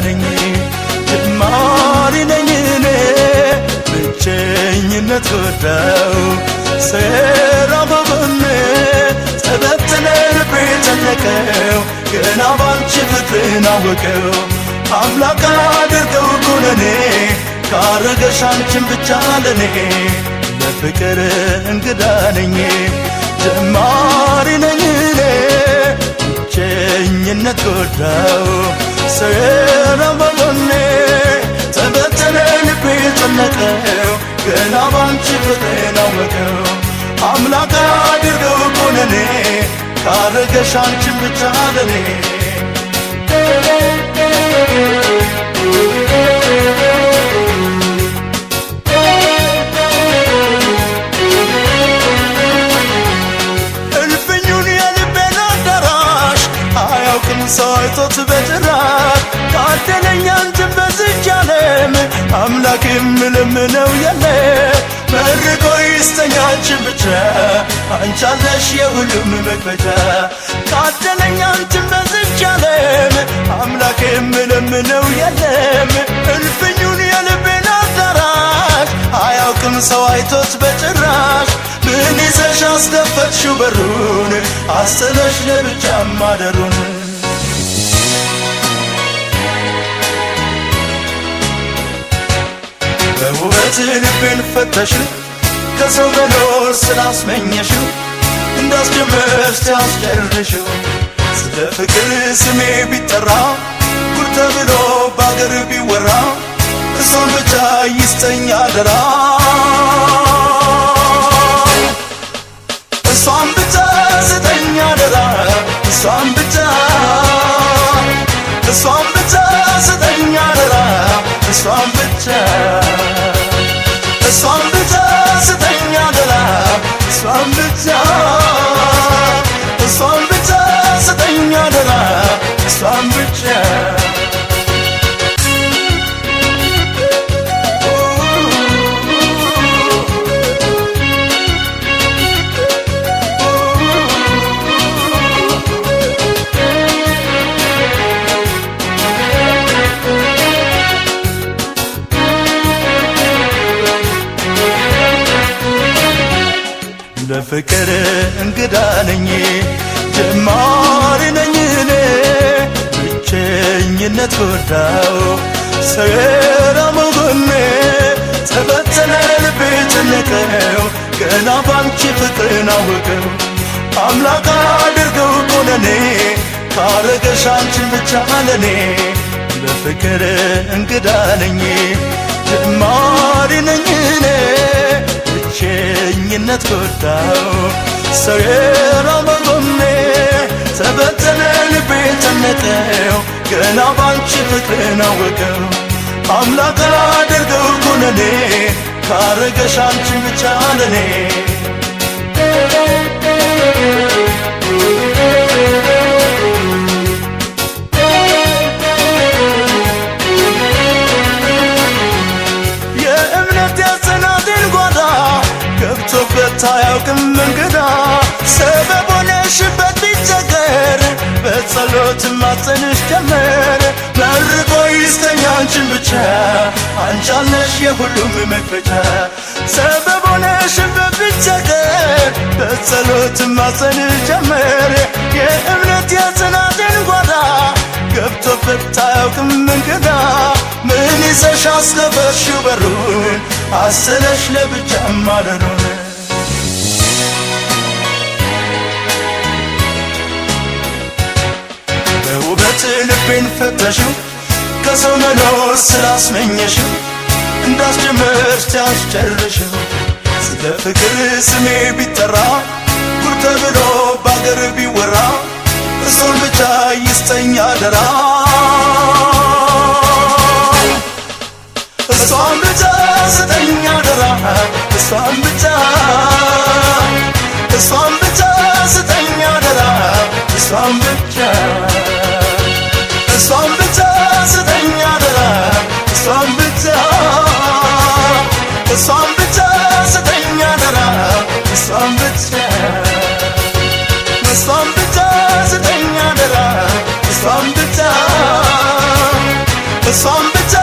ነኝ ጅማሬ ነኝ እኔ ብቸኝነት ጎዳው ሰራ በጎኔ ተበተነ ልቤ ጨነቀው ገና ባንቺ ፍቅርን አወቀው አምላክ አድርገው እኮ ለኔ ካረገሽ አንቺን ብቻ ለኔ ለፍቅር እንግዳ ነኝ ጀማሪ ነኝ እኔ ብቸኝነት ጎዳው ሰራ በጎኔ ተበተነ ልቤ ጨነቀው ገና ባንቺ ፍቅርን አወቀው አምላክ አድርገው እኮ ለኔ ካረገሽ አንቺን ብቻ ለኔ ሰው አይቶት በጭራሽ ታደለኝ አንቺን በዚች ዓለም አምላክ የምለምነው የለም መርቆ ይስጠኝ አንቺን ብቻ አንቺ አለሽ የሁሉም መክፈቻ ታደለኝ አንቺን በዚች ዓለም አምላክ የምለምነው የለም እልፍኙን የልቤን አዳራሽ አያውቅም ሰው አይቶት በጭራሽ ምን ይዘሽ አስከፈትሽው በሩን አሰለሽ ለብቻ ማደሩን በውበት ልቤን ፈተሽው ከሰው መኖር ስላስመኘሽው እንዳስጀመርሽ ሲያስጨርሽው ስለ ፍቅር ስሜ ቢጠራ ጉድ ተብሎ በአገር ቢወራ እሷን ብቻ ይስጠኝ አደራ እሷን ብቻ ስጠኝ አደራ እሷን ብቻ ስጠኝ አደራ እሷን ብቻ ስጠኝ አደራ እሷን ብቻ ስጠኝ አደራ እሷን ብቻ ለፍቅር እንግዳ ነኝ ጀማሪ ነኝ እኔ ብቸኝነት ጎዳው ሰራ በጎኔ ተበተነ ልቤ ጨነቀው ገና ባንቺ ፍቅርን አወቀው አምላክ አድርገው እኮ ለኔ ካረገሽ አንቺን ብቻ ለኔ ለፍቅር እንግዳ ነኝ ጀማሪ ነኝ እኔ ብቸኝነት ጎዳው ሰራ በጎኔ ተበተነ ልቤ ጨነቀው ገና ባንቺ ፍቅርን አወቀው አምላክ አድርገው እኮ ለኔ ካረገሽ አንቺን ብቻ ለኔ ገብቶበት አያውቅም እንግዳ ሰበብ ሆነሽበት ቢቸገር በጸሎት ማጸንሽ ጀመር መርቆ ይስጠኝ አንቺን ብቻ አንቺ አለሽ የሁሉም መክፈቻ ሰበብ ሆነሽበት ቢቸገር በጸሎት ማጸንሽ ጀመር የእምነት የጽናትን ጓዳ ገብቶበት አያውቅም እንግዳ ምን ይዘሽ አስከፈትሽው በሩን አሰለሽ ለብቻ ማደሩን በውበት ልቤን ፈተሽው ከሰው መኖር ስላስመኘሽው እንዳስጀመርሽ ሲያስጨርሽው ስለ ፍቅር ስሜ ቢጠራ ጉድ ተብሎ በአገር ቢወራ እሱን ብቻ ይስጠኝ አደራ እሷን ብቻ ስጠኝ አደራ እሷን ብቻ ስጠኝ አደራ እሷን ብቻ ስጠኝ አደራ እሷን ብቻ ስጠኝ አደራ እሷን ብቻ ስጠኝ አደራ እሷን ብቻ እሷን ብቻ